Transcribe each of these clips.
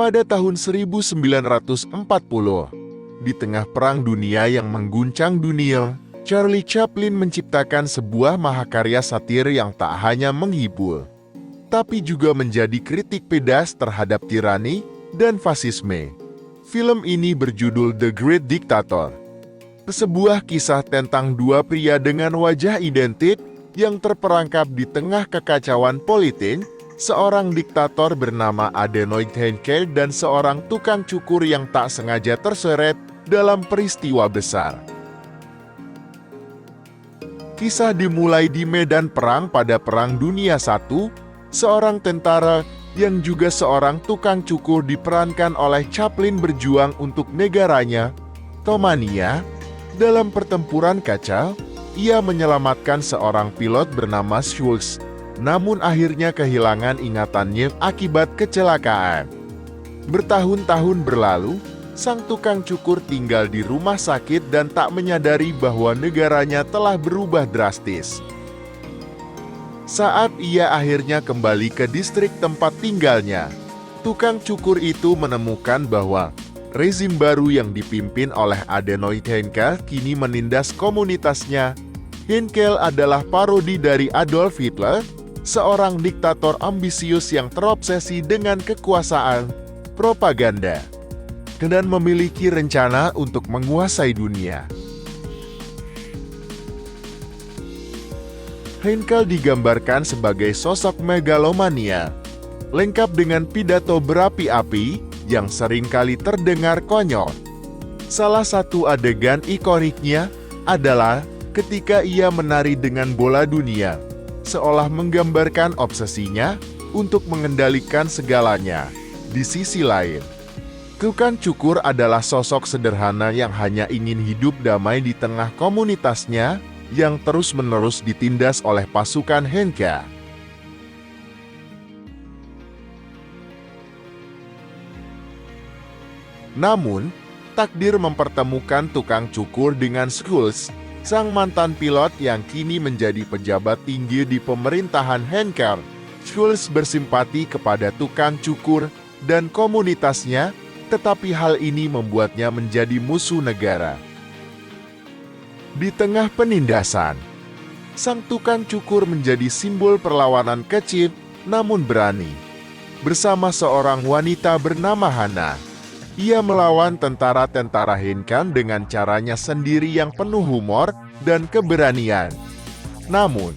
Pada tahun 1940, di tengah Perang Dunia yang mengguncang dunia, Charlie Chaplin menciptakan sebuah mahakarya satir yang tak hanya menghibur, tapi juga menjadi kritik pedas terhadap tirani dan fasisme. Film ini berjudul The Great Dictator. Sebuah kisah tentang dua pria dengan wajah identik yang terperangkap di tengah kekacauan politik, seorang diktator bernama Adenoid Heinkel dan seorang tukang cukur yang tak sengaja terseret dalam peristiwa besar. Kisah dimulai di medan perang pada Perang Dunia I. Seorang tentara yang juga seorang tukang cukur diperankan oleh Chaplin berjuang untuk negaranya, Romania. Dalam pertempuran kacau, ia menyelamatkan seorang pilot bernama Schulz, namun akhirnya kehilangan ingatannya akibat kecelakaan. Bertahun-tahun berlalu, sang tukang cukur tinggal di rumah sakit dan tak menyadari bahwa negaranya telah berubah drastis. Saat ia akhirnya kembali ke distrik tempat tinggalnya, tukang cukur itu menemukan bahwa rezim baru yang dipimpin oleh Adenoid Heinkel kini menindas komunitasnya. Heinkel adalah parodi dari Adolf Hitler, seorang diktator ambisius yang terobsesi dengan kekuasaan, propaganda, dan memiliki rencana untuk menguasai dunia. Heinkel digambarkan sebagai sosok megalomania, lengkap dengan pidato berapi-api yang seringkali terdengar konyol. Salah satu adegan ikoniknya adalah ketika ia menari dengan bola dunia, seolah menggambarkan obsesinya untuk mengendalikan segalanya. Di sisi lain, tukang cukur adalah sosok sederhana yang hanya ingin hidup damai di tengah komunitasnya yang terus-menerus ditindas oleh pasukan Heinkel. Namun, takdir mempertemukan tukang cukur dengan Schulz, sang mantan pilot yang kini menjadi pejabat tinggi di pemerintahan Heinkel. Schulz bersimpati kepada tukang cukur dan komunitasnya, tetapi hal ini membuatnya menjadi musuh negara. Di tengah penindasan, sang tukang cukur menjadi simbol perlawanan kecil namun berani. Bersama seorang wanita bernama Hana, ia melawan tentara-tentara Heinkel dengan caranya sendiri yang penuh humor dan keberanian. Namun,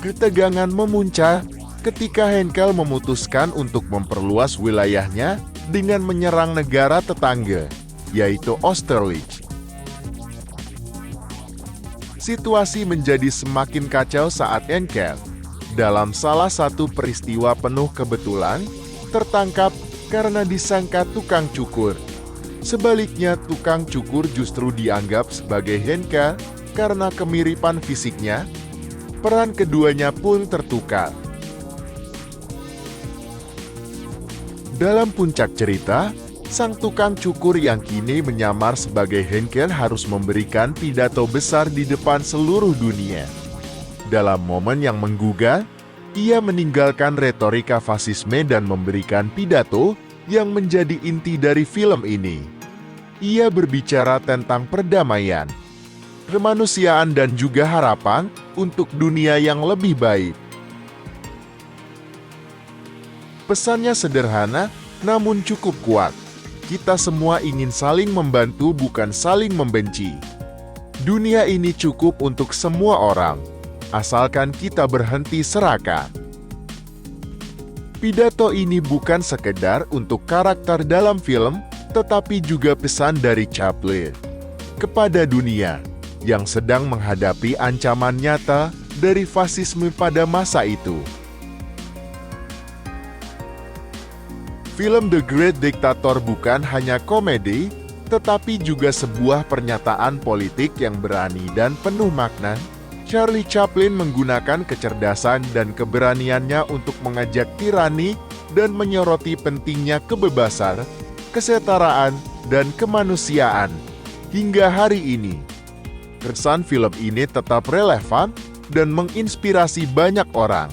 ketegangan memuncak ketika Heinkel memutuskan untuk memperluas wilayahnya dengan menyerang negara tetangga, yaitu Austerlitz. Situasi menjadi semakin kacau saat Heinkel, dalam salah satu peristiwa penuh kebetulan, tertangkap karena disangka tukang cukur. Sebaliknya, tukang cukur justru dianggap sebagai Heinkel karena kemiripan fisiknya. Peran keduanya pun tertukar. Dalam puncak cerita, sang tukang cukur yang kini menyamar sebagai Heinkel harus memberikan pidato besar di depan seluruh dunia. Dalam momen yang menggugah, ia meninggalkan retorika fasisme dan memberikan pidato yang menjadi inti dari film ini. Ia berbicara tentang perdamaian, kemanusiaan dan juga harapan untuk dunia yang lebih baik. Pesannya sederhana namun cukup kuat. Kita semua ingin saling membantu, bukan saling membenci. Dunia ini cukup untuk semua orang, asalkan kita berhenti serakah. Pidato ini bukan sekedar untuk karakter dalam film, tetapi juga pesan dari Chaplin kepada dunia yang sedang menghadapi ancaman nyata dari fasisme pada masa itu. Film The Great Dictator bukan hanya komedi, tetapi juga sebuah pernyataan politik yang berani dan penuh makna. Charlie Chaplin menggunakan kecerdasan dan keberaniannya untuk mengajak tirani dan menyoroti pentingnya kebebasan, kesetaraan, dan kemanusiaan. Hingga hari ini, kesan film ini tetap relevan dan menginspirasi banyak orang.